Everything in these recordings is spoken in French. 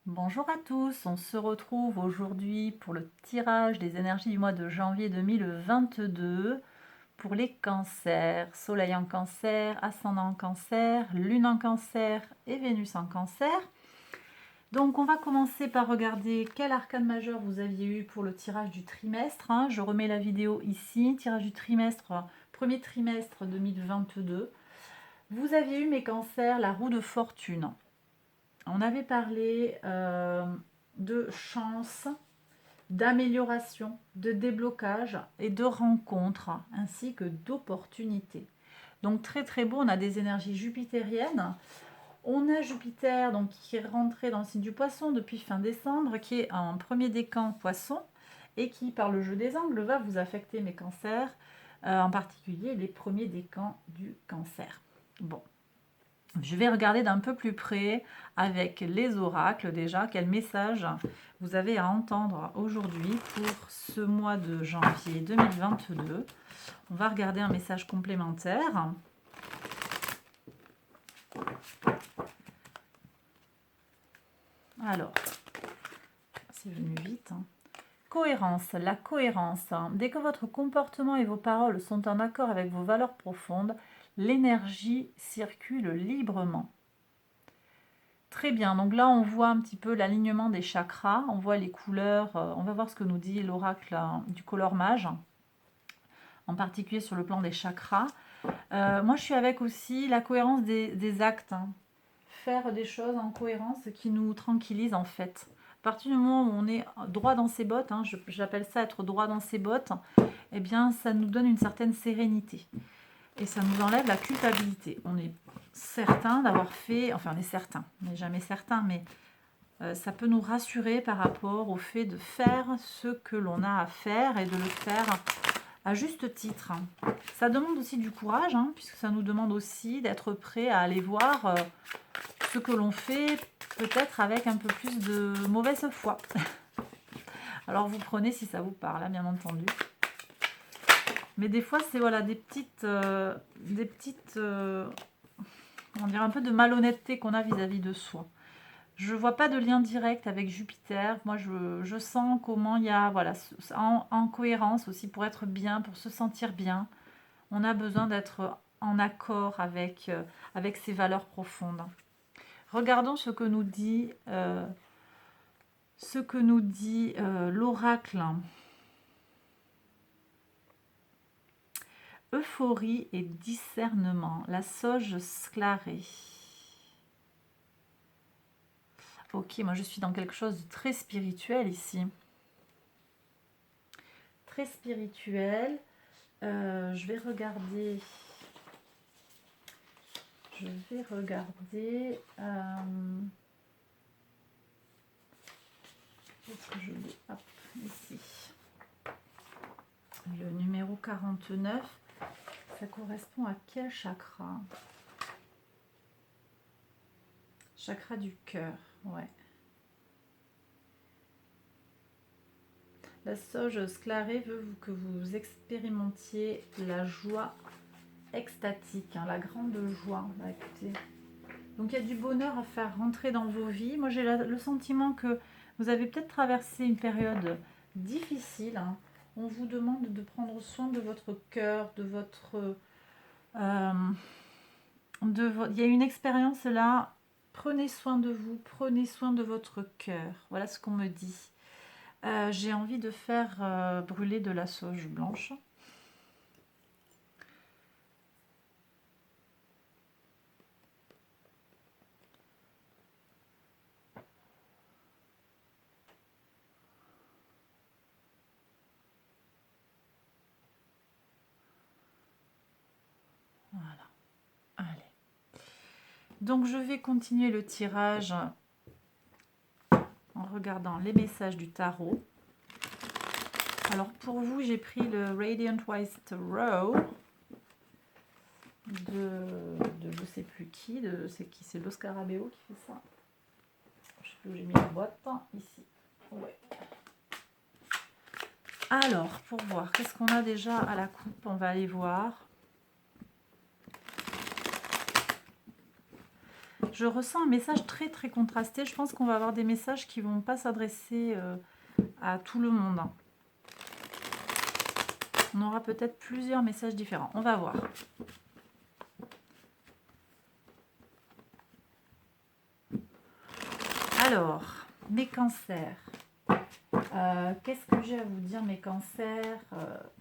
Bonjour à tous, on se retrouve aujourd'hui pour le tirage des énergies du mois de janvier 2022 pour les cancers, soleil en cancer, ascendant en cancer, lune en cancer et Vénus en cancer. Donc on va commencer par regarder quel arcane majeur vous aviez eu pour le tirage du trimestre. Je remets la vidéo ici, tirage du trimestre, premier trimestre 2022. Vous aviez eu mes cancers, la roue de fortune. On avait parlé de chance, d'amélioration, de déblocage et de rencontres, ainsi que d'opportunités. Donc très très beau, on a des énergies jupitériennes. On a Jupiter donc, qui est rentré dans le signe du poisson depuis fin décembre, qui est en premier décan poisson, et qui, par le jeu des angles, va vous affecter mes cancers, en particulier les premiers décans du cancer. Bon, je vais regarder d'un peu plus près avec les oracles déjà, quel message vous avez à entendre aujourd'hui pour ce mois de janvier 2022. On va regarder un message complémentaire. Alors, c'est venu vite. Cohérence, la cohérence. Dès que votre comportement et vos paroles sont en accord avec vos valeurs profondes, l'énergie circule librement. Très bien, donc là on voit un petit peu l'alignement des chakras, on voit les couleurs, on va voir ce que nous dit l'oracle du Color Mage, en particulier sur le plan des chakras. Moi je suis avec aussi la cohérence des actes, faire des choses en cohérence qui nous tranquillisent en fait. À partir du moment où on est droit dans ses bottes, j'appelle ça être droit dans ses bottes, eh bien ça nous donne une certaine sérénité. Et ça nous enlève la culpabilité. On est certain d'avoir fait, enfin on est certain, on n'est jamais certain, mais ça peut nous rassurer par rapport au fait de faire ce que l'on a à faire et de le faire à juste titre. Ça demande aussi du courage, puisque ça nous demande aussi d'être prêt à aller voir ce que l'on fait, peut-être avec un peu plus de mauvaise foi. Alors vous prenez si ça vous parle, bien entendu. Mais des fois, c'est voilà, des petites on dirait un peu de malhonnêteté qu'on a vis-à-vis de soi. Je vois pas de lien direct avec Jupiter. Moi, je sens comment il y a, voilà, en cohérence aussi, pour être bien, pour se sentir bien, on a besoin d'être en accord avec ses valeurs profondes. Regardons ce que nous dit, l'oracle. Euphorie et discernement, la sauge sclarée. Ok, moi je suis dans quelque chose de très spirituel ici. Très spirituel. Je vais regarder. Est-ce que je l'ai? Hop, ici. Le numéro 49. Ça correspond à quel chakra? Chakra du cœur, ouais. La sauge sclarée veut que vous expérimentiez la joie extatique, la grande joie. Bah, écoutez. Donc il y a du bonheur à faire rentrer dans vos vies. Moi j'ai le sentiment que vous avez peut-être traversé une période difficile. On vous demande de prendre soin de votre cœur, de votre... il y a une expérience là. Prenez soin de vous, prenez soin de votre cœur. Voilà ce qu'on me dit. J'ai envie de faire brûler de la sauge blanche. Voilà. Allez. Donc je vais continuer le tirage en regardant les messages du tarot. Alors pour vous, j'ai pris le Radiant White Row de je sais plus qui, c'est l'Oscarabeo qui fait ça. Je sais plus où j'ai mis la boîte, ici. Ouais. Alors, pour voir, qu'est-ce qu'on a déjà à la coupe? On va aller voir. Je ressens un message très très contrasté. Je pense qu'on va avoir des messages qui vont pas s'adresser à tout le monde. On aura peut-être plusieurs messages différents. On va voir. Alors, mes cancers. Qu'est-ce que j'ai à vous dire, mes cancers?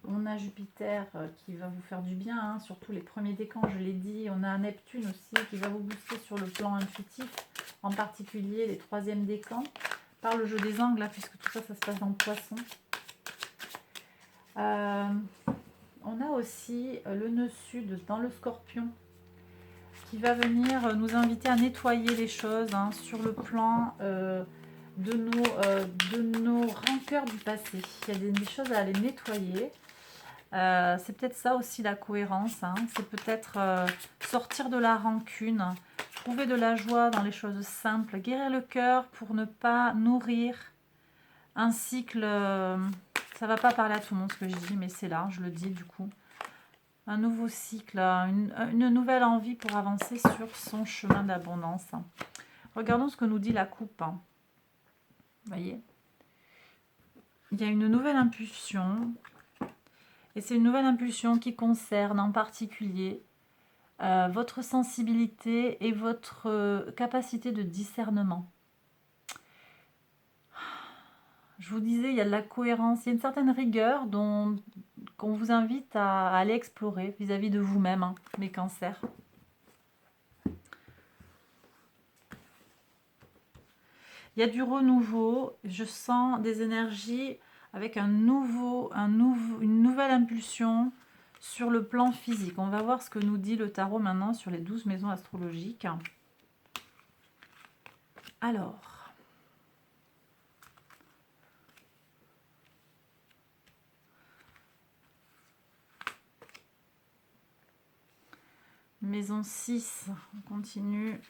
On a Jupiter qui va vous faire du bien, hein, surtout les premiers décans, je l'ai dit. On a un Neptune aussi qui va vous booster sur le plan intuitif, en particulier les troisièmes décans, par le jeu des angles, là, puisque tout ça, ça se passe dans le Poisson. On a aussi le nœud sud dans le Scorpion, qui va venir nous inviter à nettoyer les choses, hein, sur le plan de nos rancœurs du passé. Il y a des choses à aller nettoyer. C'est peut-être ça aussi la cohérence, hein. C'est peut-être sortir de la rancune, trouver de la joie dans les choses simples, guérir le cœur pour ne pas nourrir un cycle. Ça va pas parler à tout le monde ce que je dis, mais c'est là, je le dis du coup. Un nouveau cycle, une nouvelle envie pour avancer sur son chemin d'abondance. Regardons ce que nous dit la coupe. Vous voyez, il y a une nouvelle impulsion. Et c'est une nouvelle impulsion qui concerne en particulier votre sensibilité et votre capacité de discernement. Je vous disais, il y a de la cohérence, il y a une certaine rigueur qu'on vous invite à aller explorer vis-à-vis de vous-même, hein, mes cancers. Il y a du renouveau, je sens des énergies avec une nouvelle impulsion sur le plan physique. On va voir ce que nous dit le tarot maintenant sur les 12 maisons astrologiques. Alors, maison 6, on continue.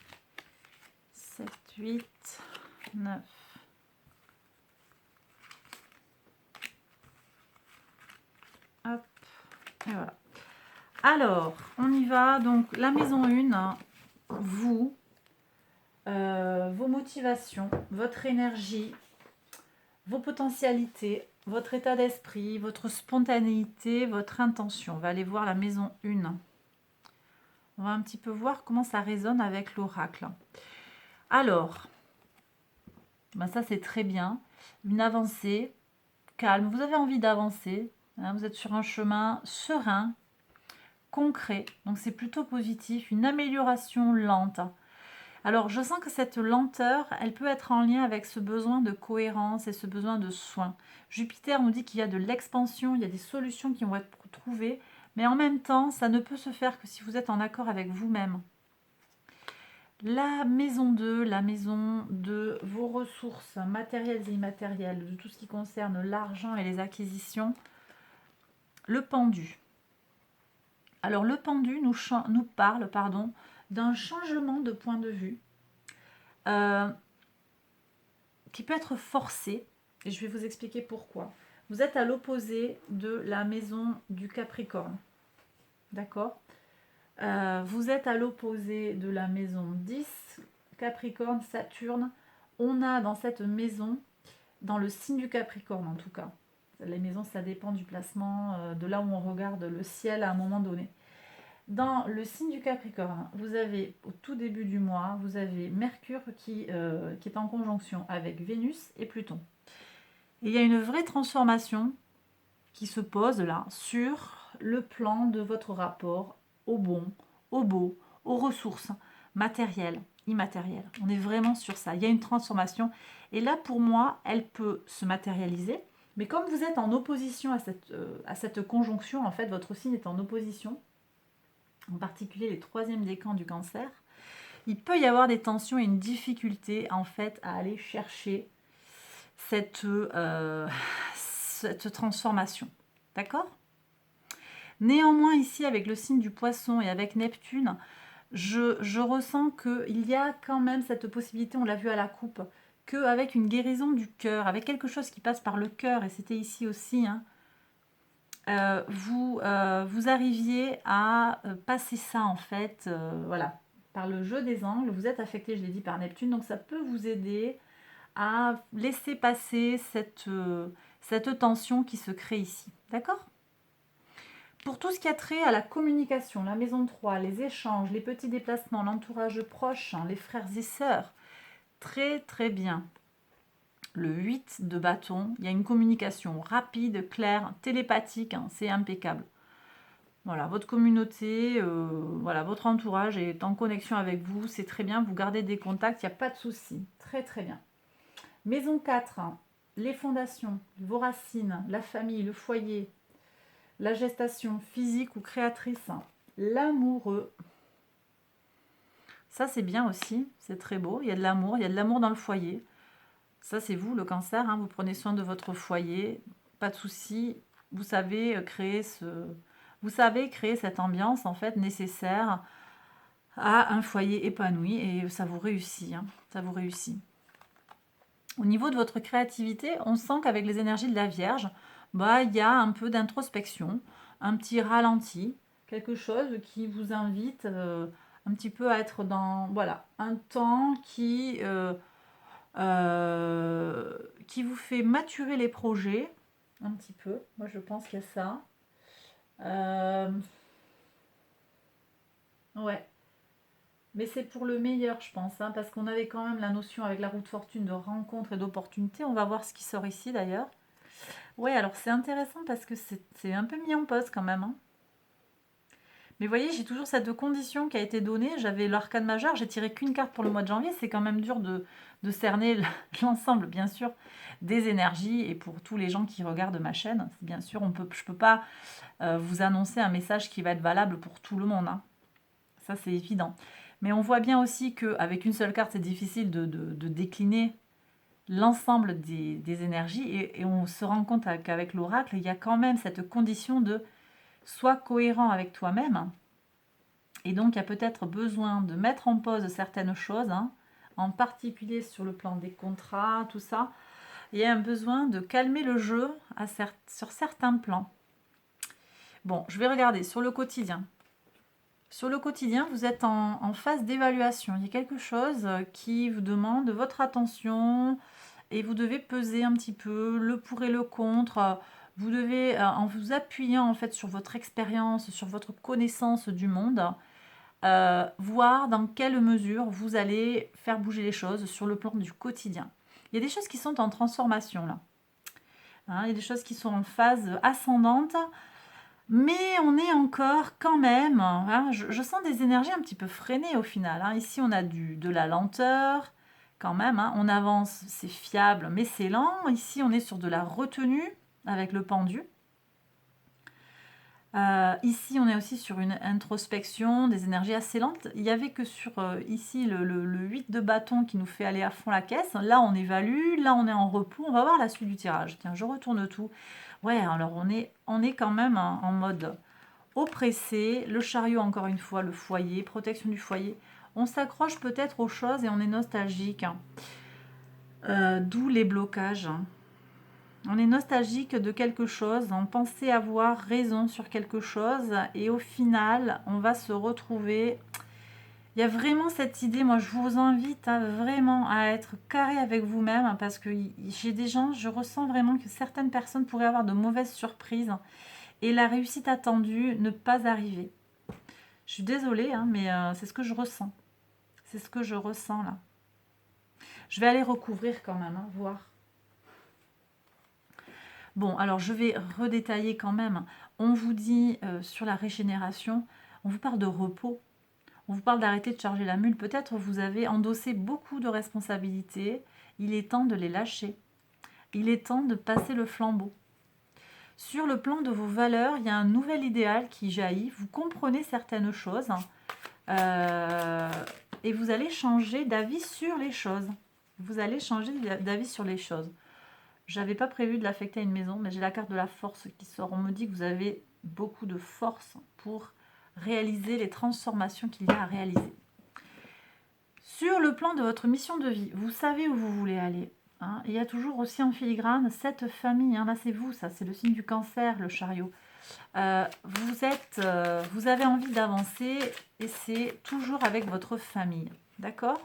7, 8, 9. Hop, et voilà. Alors, on y va. Donc, la maison 1, vous, vos motivations, votre énergie, vos potentialités, votre état d'esprit, votre spontanéité, votre intention. On va aller voir la maison 1. On va un petit peu voir comment ça résonne avec l'oracle. Alors, ben ça c'est très bien. Une avancée calme. Vous avez envie d'avancer. Hein, vous êtes sur un chemin serein, concret. Donc c'est plutôt positif. Une amélioration lente. Alors je sens que cette lenteur, elle peut être en lien avec ce besoin de cohérence et ce besoin de soin. Jupiter nous dit qu'il y a de l'expansion, il y a des solutions qui vont être trouvées. Mais en même temps, ça ne peut se faire que si vous êtes en accord avec vous-même. La maison 2, la maison de vos ressources matérielles et immatérielles, de tout ce qui concerne l'argent et les acquisitions. Le pendu. Alors le pendu nous parle d'un changement de point de vue qui peut être forcé. Et je vais vous expliquer pourquoi. Vous êtes à l'opposé de la maison du Capricorne. D'accord ? Vous êtes à l'opposé de la maison 10, Capricorne, Saturne. On a dans cette maison, dans le signe du Capricorne en tout cas, les maisons ça dépend du placement, de là où on regarde le ciel à un moment donné. Dans le signe du Capricorne, vous avez au tout début du mois, vous avez Mercure qui est en conjonction avec Vénus et Pluton. Et il y a une vraie transformation qui se pose là sur le plan de votre rapport au bon, au beau, aux ressources matérielles, immatérielles. On est vraiment sur ça. Il y a une transformation. Et là, pour moi, elle peut se matérialiser. Mais comme vous êtes en opposition à cette conjonction, en fait, votre signe est en opposition, en particulier les troisièmes décans du Cancer, il peut y avoir des tensions et une difficulté, en fait, à aller chercher cette transformation. D'accord ? Néanmoins, ici, avec le signe du Poisson et avec Neptune, je ressens qu'il y a quand même cette possibilité, on l'a vu à la coupe, qu'avec une guérison du cœur, avec quelque chose qui passe par le cœur, et c'était ici aussi, hein, vous arriviez à passer ça, en fait, voilà, par le jeu des angles, vous êtes affecté, je l'ai dit, par Neptune, donc ça peut vous aider à laisser passer cette tension qui se crée ici. D'accord? Pour tout ce qui a trait à la communication, la maison 3, les échanges, les petits déplacements, l'entourage proche, les frères et sœurs, très très bien. Le 8 de bâton, il y a une communication rapide, claire, télépathique, c'est impeccable. Voilà, votre communauté, voilà, votre entourage est en connexion avec vous, c'est très bien, vous gardez des contacts, il n'y a pas de souci. Très très bien. Maison 4, les fondations, vos racines, la famille, le foyer, la gestation physique ou créatrice, l'amoureux. Ça, c'est bien aussi, c'est très beau. Il y a de l'amour dans le foyer. Ça, c'est vous, le cancer, vous prenez soin de votre foyer, pas de souci. Vous savez créer cette ambiance en fait nécessaire à un foyer épanoui et ça vous réussit. Ça vous réussit. Au niveau de votre créativité, on sent qu'avec les énergies de la Vierge, il y a un peu d'introspection, un petit ralenti, quelque chose qui vous invite un petit peu à être dans un temps qui vous fait maturer les projets un petit peu. Moi, je pense qu'il y a ça. Ouais. Mais c'est pour le meilleur, je pense, parce qu'on avait quand même la notion avec la roue de fortune de rencontre et d'opportunité. On va voir ce qui sort ici d'ailleurs. Ouais, alors c'est intéressant parce que c'est un peu mis en pause quand même. Mais vous voyez, j'ai toujours cette condition qui a été donnée. J'avais l'arcane majeur, j'ai tiré qu'une carte pour le mois de janvier. C'est quand même dur de cerner l'ensemble, bien sûr, des énergies. Et pour tous les gens qui regardent ma chaîne, bien sûr, je ne peux pas vous annoncer un message qui va être valable pour tout le monde. Ça, c'est évident. Mais on voit bien aussi qu'avec une seule carte, c'est difficile de décliner l'ensemble des énergies. Et on se rend compte qu'avec l'oracle, il y a quand même cette condition de sois cohérent avec toi-même. Et donc, il y a peut-être besoin de mettre en pause certaines choses, en particulier sur le plan des contrats, tout ça. Il y a un besoin de calmer le jeu sur certains plans. Bon, je vais regarder sur le quotidien. Sur le quotidien, vous êtes en phase d'évaluation. Il y a quelque chose qui vous demande votre attention et vous devez peser un petit peu le pour et le contre. Vous devez, en vous appuyant en fait sur votre expérience, sur votre connaissance du monde, voir dans quelle mesure vous allez faire bouger les choses sur le plan du quotidien. Il y a des choses qui sont en transformation là. Il y a des choses qui sont en phase ascendante. Mais on est encore quand même, je sens des énergies un petit peu freinées au final. Ici, on a de la lenteur quand même. On avance, c'est fiable, mais c'est lent. Ici, on est sur de la retenue avec le pendu. Ici, on est aussi sur une introspection, des énergies assez lentes. Il n'y avait que sur ici le 8 de bâton qui nous fait aller à fond la caisse. Là, on évalue, là, on est en repos. On va voir la suite du tirage. Tiens, je retourne tout. Ouais, alors on est quand même en mode oppressé. Le chariot, encore une fois, le foyer, protection du foyer. On s'accroche peut-être aux choses et on est nostalgique. D'où les blocages. On est nostalgique de quelque chose, on pensait avoir raison sur quelque chose et au final, on va se retrouver. Il y a vraiment cette idée, moi je vous invite vraiment à être carré avec vous-même parce que j'ai des gens, je ressens vraiment que certaines personnes pourraient avoir de mauvaises surprises et la réussite attendue ne pas arriver. Je suis désolée, mais c'est ce que je ressens. C'est ce que je ressens là. Je vais aller recouvrir quand même, voir. Bon, alors je vais redétailler quand même. On vous dit sur la régénération, on vous parle de repos. On vous parle d'arrêter de charger la mule. Peut-être vous avez endossé beaucoup de responsabilités. Il est temps de les lâcher. Il est temps de passer le flambeau. Sur le plan de vos valeurs, il y a un nouvel idéal qui jaillit. Vous comprenez certaines choses et vous allez changer d'avis sur les choses. Vous allez changer d'avis sur les choses. J'avais pas prévu de l'affecter à une maison, mais j'ai la carte de la force qui sort. On me dit que vous avez beaucoup de force pour réaliser les transformations qu'il y a à réaliser. Sur le plan de votre mission de vie, vous savez où vous voulez aller. Il y a toujours aussi en filigrane cette famille. Là, c'est vous, ça, c'est le signe du cancer, le chariot. Vous avez envie d'avancer et c'est toujours avec votre famille. D'accord?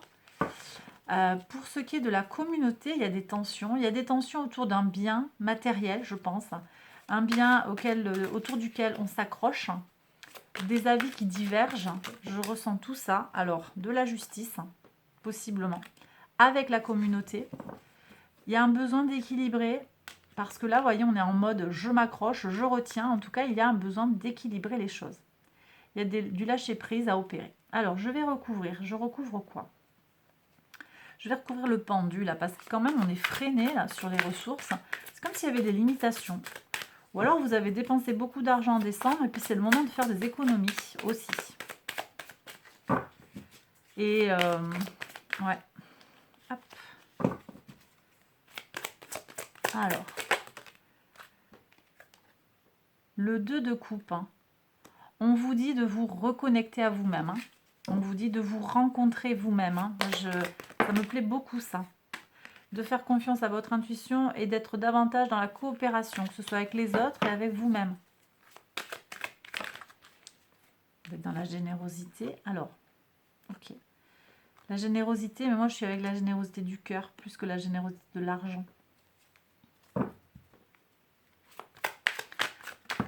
Pour ce qui est de la communauté, il y a des tensions. Il y a des tensions autour d'un bien matériel, je pense. Un bien autour duquel on s'accroche. Des avis qui divergent. Je ressens tout ça. Alors, de la justice, possiblement. Avec la communauté. Il y a un besoin d'équilibrer. Parce que là, vous voyez, on est en mode je m'accroche, je retiens. En tout cas, il y a un besoin d'équilibrer les choses. Il y a du lâcher-prise à opérer. Alors, je vais recouvrir. Je recouvre quoi? Je vais recouvrir le pendu, là, parce que quand même, on est freiné, là, sur les ressources. C'est comme s'il y avait des limitations. Ou alors, vous avez dépensé beaucoup d'argent en décembre, et puis c'est le moment de faire des économies, aussi. Et, ouais. Hop. Alors. Le 2 de coupe, hein. On vous dit de vous reconnecter à vous-même. Hein. On vous dit de vous rencontrer vous-même. Hein. Ça me plaît beaucoup, ça. De faire confiance à votre intuition et d'être davantage dans la coopération, que ce soit avec les autres et avec vous-même. D'être dans la générosité. Alors, ok. La générosité, mais moi je suis avec la générosité du cœur plus que la générosité de l'argent.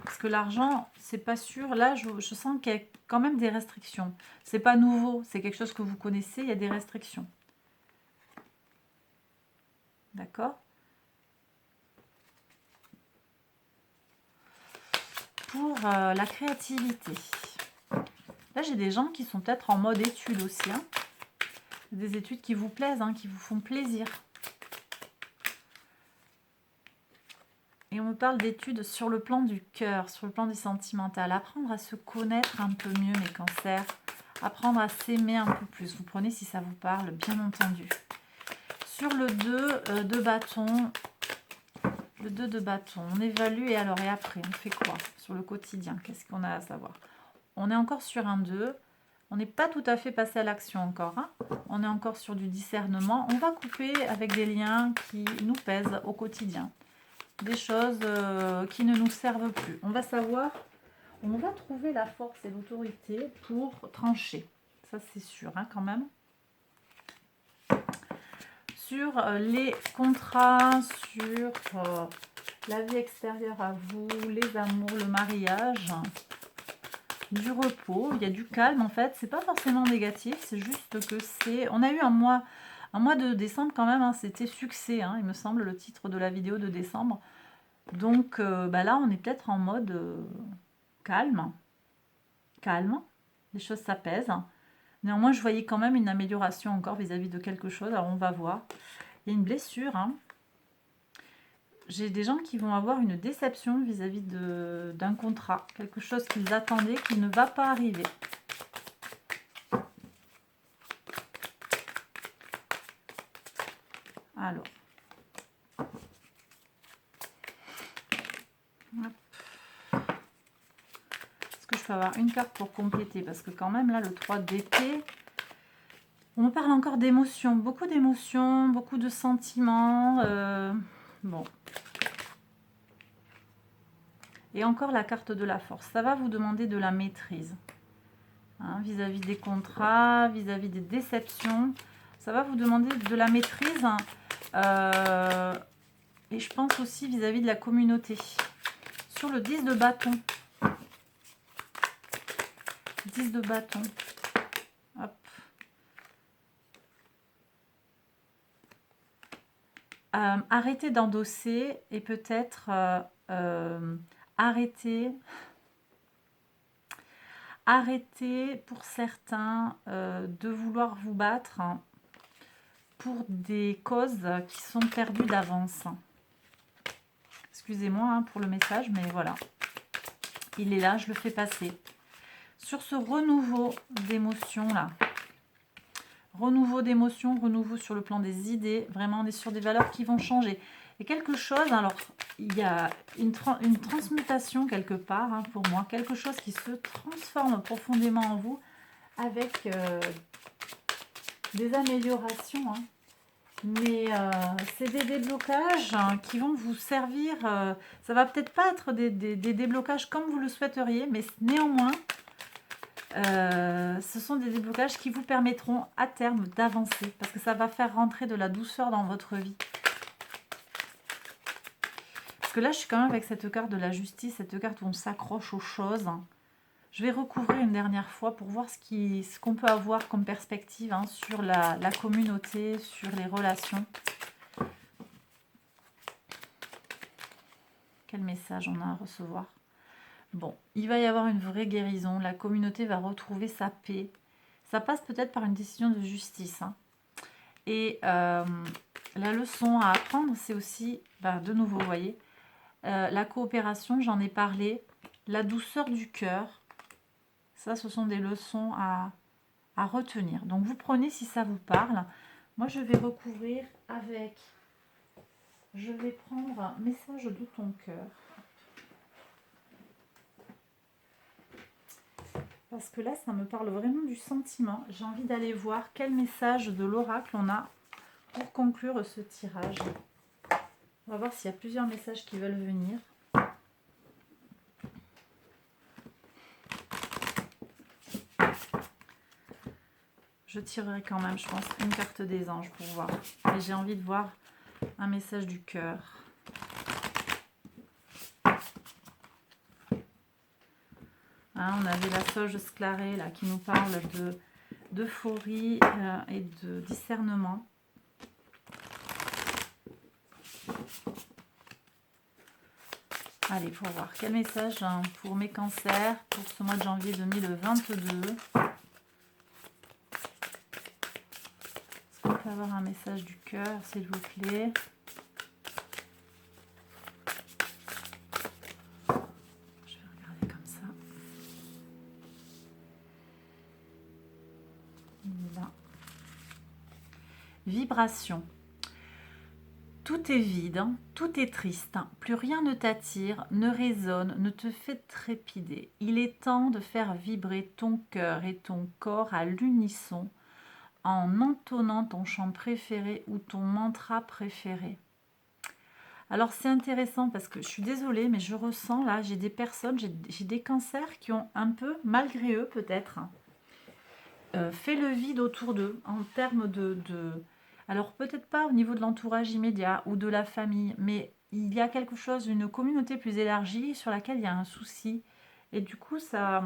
Parce que l'argent, c'est pas sûr. Là, je sens qu'il y a quand même des restrictions. C'est pas nouveau, c'est quelque chose que vous connaissez, il y a des restrictions. D'accord? Pour la créativité. Là, j'ai des gens qui sont peut-être en mode études aussi. Hein. Des études qui vous plaisent, hein, qui vous font plaisir. Et on me parle d'études sur le plan du cœur, sur le plan du sentimental. Apprendre à se connaître un peu mieux, mes cancers. Apprendre à s'aimer un peu plus. Vous prenez si ça vous parle, bien entendu. Sur le 2 de bâton, le 2 de bâton, on évalue et alors et après, on fait quoi sur le quotidien? Qu'est-ce qu'on a à savoir? On est encore sur un 2. On n'est pas tout à fait passé à l'action encore. Hein. On est encore sur du discernement. On va couper avec des liens qui nous pèsent au quotidien. Des choses qui ne nous servent plus. On va savoir, on va trouver la force et l'autorité pour trancher. Ça, c'est sûr, hein, quand même. Sur les contrats, sur la vie extérieure à vous, les amours, le mariage, du repos, il y a du calme en fait. C'est pas forcément négatif, c'est juste que c'est... On a eu un mois de décembre quand même, hein, c'était succès, hein, il me semble, le titre de la vidéo de décembre. Donc là, on est peut-être en mode calme. Calme, les choses s'apaisent. Néanmoins, je voyais quand même une amélioration encore vis-à-vis de quelque chose. Alors, on va voir. Il y a une blessure. Hein. J'ai des gens qui vont avoir une déception vis-à-vis d'un contrat. Quelque chose qu'ils attendaient qui ne va pas arriver. Alors. Est-ce que je peux avoir une carte pour compléter? Parce que quand même, là, le 3 d'épée... On me parle encore d'émotions, beaucoup de sentiments. Bon. Et encore la carte de la force. Ça va vous demander de la maîtrise. Hein, vis-à-vis des contrats, vis-à-vis des déceptions. Ça va vous demander de la maîtrise. Et je pense aussi vis-à-vis de la communauté. Sur le 10 de bâton. 10 de bâton. Hop. Arrêtez d'endosser et peut-être arrêtez pour certains de vouloir vous battre pour des causes qui sont perdues d'avance. Excusez-moi hein, pour le message, mais voilà. Il est là, je le fais passer. Sur ce renouveau d'émotions là. Renouveau d'émotions, renouveau sur le plan des idées. Vraiment, on est sur des valeurs qui vont changer. Et quelque chose, alors, il y a une transmutation quelque part, hein, pour moi. Quelque chose qui se transforme profondément en vous avec des améliorations. Hein. Mais c'est des déblocages qui vont vous servir. Ça va peut-être pas être des déblocages comme vous le souhaiteriez, mais néanmoins, ce sont des déblocages qui vous permettront à terme d'avancer. Parce que ça va faire rentrer de la douceur dans votre vie. Parce que là, je suis quand même avec cette carte de la justice, cette carte où on s'accroche aux choses. Je vais recouvrir une dernière fois pour voir ce qu'on peut avoir comme perspective sur la communauté, sur les relations. Quel message on a à recevoir? Bon, il va y avoir une vraie guérison. La communauté va retrouver sa paix. Ça passe peut-être par une décision de justice. Et la leçon à apprendre, c'est aussi, de nouveau, vous voyez, la coopération, j'en ai parlé. La douceur du cœur. Ça, ce sont des leçons à retenir. Donc, vous prenez si ça vous parle. Moi, je vais recouvrir avec... Je vais prendre un message de ton cœur. Parce que là, ça me parle vraiment du sentiment. J'ai envie d'aller voir quel message de l'oracle on a pour conclure ce tirage. On va voir s'il y a plusieurs messages qui veulent venir. Je tirerai quand même, je pense, une carte des anges pour voir. Et j'ai envie de voir un message du cœur. On avait la sauge sclarée là, qui nous parle d'euphorie et de discernement. Allez, pour voir quel message pour mes cancers pour ce mois de janvier 2022. Est-ce qu'on peut avoir un message du cœur, s'il vous plaît? Je vais regarder comme ça. Là. Vibration. Tout est vide, tout est triste, plus rien ne t'attire, ne résonne, ne te fait trépider. Il est temps de faire vibrer ton cœur et ton corps à l'unisson en entonnant ton chant préféré ou ton mantra préféré. Alors c'est intéressant parce que je suis désolée, mais je ressens là, j'ai des personnes, j'ai des cancers qui ont un peu, malgré eux peut-être, fait le vide autour d'eux en termes alors peut-être pas au niveau de l'entourage immédiat ou de la famille, mais il y a quelque chose, une communauté plus élargie sur laquelle il y a un souci. Et du coup, ça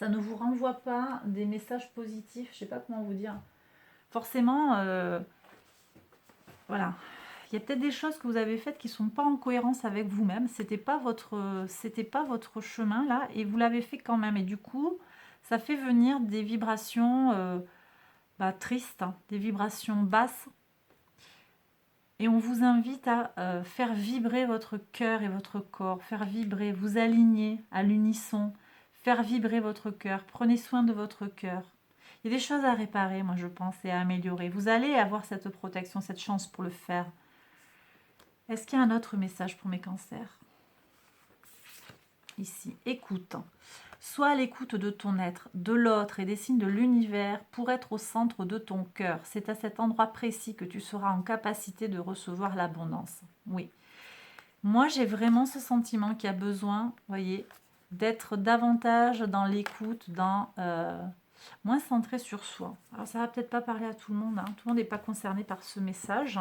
ne vous renvoie pas des messages positifs, je sais pas comment vous dire. Forcément, voilà. Il y a peut-être des choses que vous avez faites qui ne sont pas en cohérence avec vous-même. C'était pas votre chemin là, et vous l'avez fait quand même. Et du coup, ça fait venir des vibrations tristes, des vibrations basses. Et on vous invite à faire vibrer votre cœur et votre corps, faire vibrer, vous aligner à l'unisson, faire vibrer votre cœur. Prenez soin de votre cœur. Il y a des choses à réparer, moi je pense, et à améliorer. Vous allez avoir cette protection, cette chance pour le faire. Est-ce qu'il y a un autre message pour mes cancers? Ici, écoute. Sois à l'écoute de ton être, de l'autre et des signes de l'univers pour être au centre de ton cœur. C'est à cet endroit précis que tu seras en capacité de recevoir l'abondance. Oui. Moi, j'ai vraiment ce sentiment qu'il y a besoin, voyez, d'être davantage dans l'écoute, moins centré sur soi. Alors, ça va peut-être pas parler à tout le monde. Tout le monde n'est pas concerné par ce message.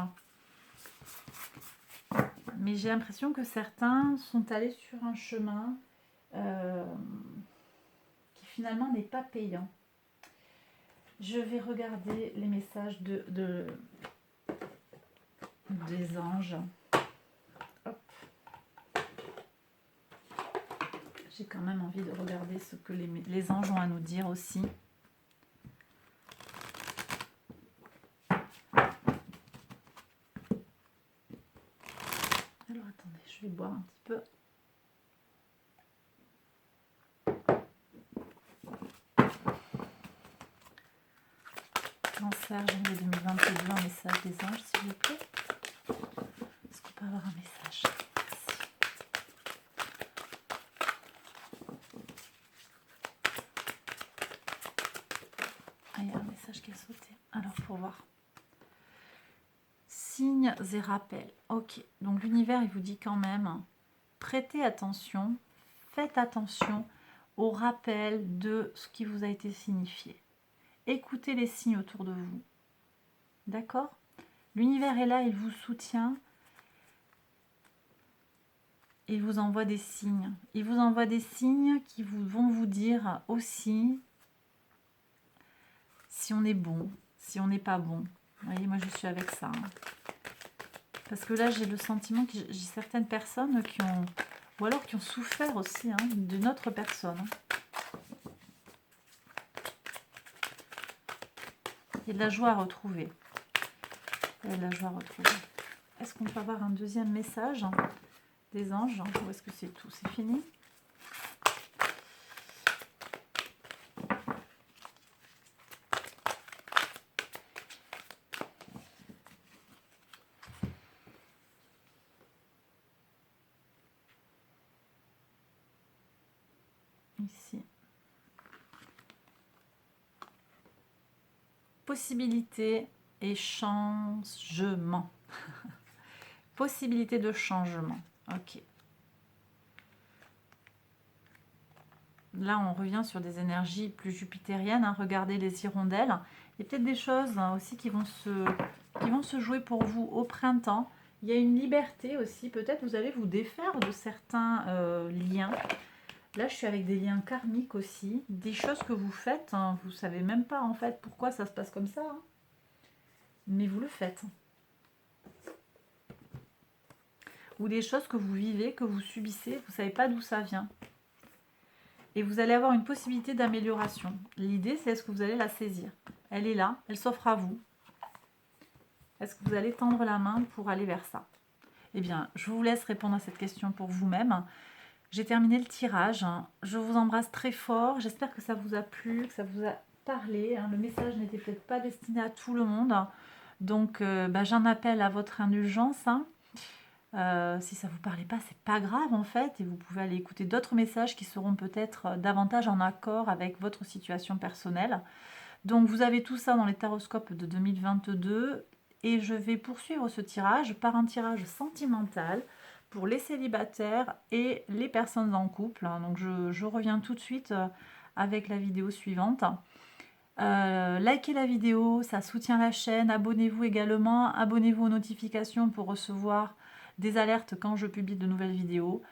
Mais j'ai l'impression que certains sont allés sur un chemin qui finalement n'est pas payant. Je vais regarder les messages des anges. Hop. J'ai quand même envie de regarder ce que les anges ont à nous dire aussi. Alors attendez, je vais boire un petit peu. Cancer, janvier 2022, un message des anges, s'il vous plaît. Est-ce qu'on peut avoir un message? Merci. Ah, il y a un message qui a sauté. Alors, pour voir. signes et rappels. Ok, donc l'univers, il vous dit quand même, prêtez attention, faites attention au rappel de ce qui vous a été signifié. Écoutez les signes autour de vous. D'accord? L'univers est là, il vous soutient. Il vous envoie des signes. Il vous envoie des signes qui vont vous dire aussi si on est bon, si on n'est pas bon. Vous voyez, moi je suis avec ça. Parce que là, j'ai le sentiment que j'ai certaines personnes qui ont... Ou alors qui ont souffert aussi d'une autre personne. Il y a de la joie à retrouver. Il y a de la joie à retrouver. Est-ce qu'on peut avoir un deuxième message des anges? Ou est-ce que c'est tout? C'est fini? Ici. Possibilité et changement. Possibilité de changement. Ok. Là, on revient sur des énergies plus jupitériennes. Regardez les hirondelles. Il y a peut-être des choses aussi qui vont se jouer pour vous au printemps. Il y a une liberté aussi. Peut-être vous allez vous défaire de certains liens. Là, je suis avec des liens karmiques aussi. Des choses que vous faites. Vous ne savez même pas en fait pourquoi ça se passe comme ça. Mais vous le faites. Ou des choses que vous vivez, que vous subissez. Vous ne savez pas d'où ça vient. Et vous allez avoir une possibilité d'amélioration. L'idée, c'est est-ce que vous allez la saisir? Elle est là, elle s'offre à vous. Est-ce que vous allez tendre la main pour aller vers ça? Eh bien, je vous laisse répondre à cette question pour vous-même. J'ai terminé le tirage. Je vous embrasse très fort. J'espère que ça vous a plu, que ça vous a parlé. Le message n'était peut-être pas destiné à tout le monde. Donc, j'en appelle à votre indulgence. Si ça ne vous parlait pas, c'est pas grave en fait, et vous pouvez aller écouter d'autres messages qui seront peut-être davantage en accord avec votre situation personnelle. Donc vous avez tout ça dans les taroscopes de 2022, et je vais poursuivre ce tirage par un tirage sentimental pour les célibataires et les personnes en couple. Donc je reviens tout de suite avec la vidéo suivante. Likez la vidéo, ça soutient la chaîne. Abonnez-vous également, abonnez-vous aux notifications pour recevoir des alertes quand je publie de nouvelles vidéos.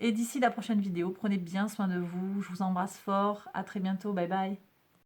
Et d'ici la prochaine vidéo, prenez bien soin de vous. Je vous embrasse fort. À très bientôt. Bye bye.